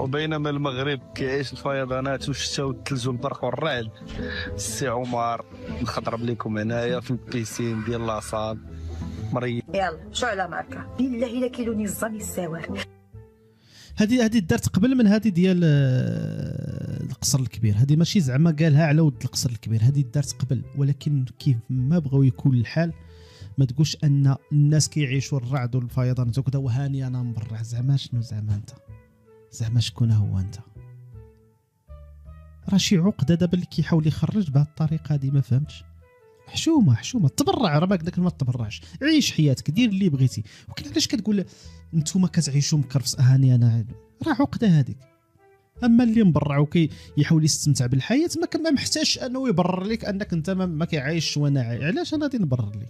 وبينما المغرب كيعيش الفيضانات والشتا والثلج والبرق والرعد، السي عمر نخضرب لكم هنايا في البيسين ديال لاصال مريض. يلا شو على ماركه بالله الا كيلوني الزامي السوار. هذه دارت قبل من هذه ديال القصر الكبير. هذه ماشي زعما قالها على ود القصر الكبير، هذه دارت قبل، ولكن كيف ما بغاو يكون الحال ما تقولش ان الناس كيعيشوا الرعد والفيضانات وكذا وهاني انا مبرع. زعما شنو؟ زعما انت زعما شكون هو انت؟ راه شي عقده دابا اللي كيحاول يخرج بهذه الطريقه هذه، ما فهمتش. حشومه تبرع، راه ما قلت لك ما تبرعش، عيش حياتك دير اللي بغيتي. ولكن علاش كتقول نتوما كتعيشوا مكرفس اهاني انا؟ راه عقده هذيك. اما اللي مبرع يحاول يستمتع بالحياه ما محتاجش انه يبرر لك انك انت ما كيعيش وانا عايش. علاش انا غادي نبرر لك؟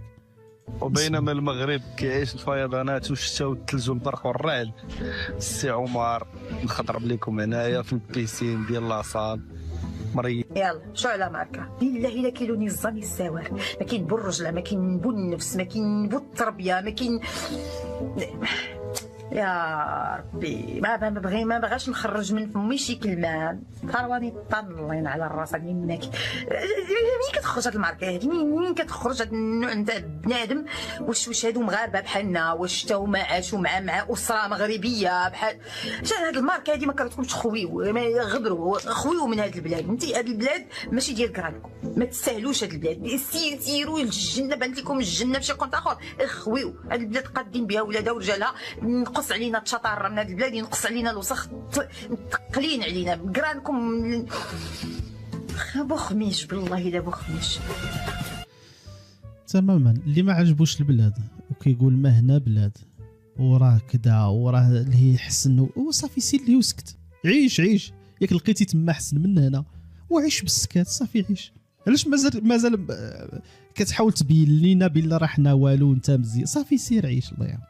وبينما المغرب كيعيش الفيضانات والشتا والثلج والبرق والرعد، السي عمر نخضرب لكم هنايا في البيسين ديال لاصال مريض. يلا شو على ماركه بالله الا كيلوني الزامي السوار. ما كاين بو الرجله، ما كاين بو النفس، ما كاين بو التربيه، ما كاين. يا ربي ما بغاش نخرج من فمي شي كلمه. ثرواني طنلين على الراس منك. منين كتخرج هاد الماركه هادي؟ منين كتخرج هاد النوع نتاع بنادم؟ واش هادو مغاربه بحالنا؟ واش تا هما عاشوا مع اسره مغربيه بحال هاد الماركه هادي؟ ما كرهتكمش خويو، غبروا خويو من هاد البلاد. انت هاد البلاد ماشي ديال كرهكم، ما تستاهلوش هاد البلاد. سيروا للجنه، بانت لكم الجنه بشي كونت اخر. خويو هاد البلاد قادين بها ولادها ورجالها. ينقص علينا التشطار من هاد البلاد، ينقص علينا الوسخ، متقلين علينا بقرانكم. بوخميش بالله الا بوخميش تماما. اللي ما عجبوش البلاد وكيقول ما هنا بلاد وراه كدا وراه اللي يحس انه صافي سير لي وسكت. عيش ياك لقيتي تما احسن من هنا وعيش بالسكات صافي عيش. علاش مازال كتحاول تبين لينا بلا راه حنا والو انت مزيان؟ صافي سير عيش الله يعاون.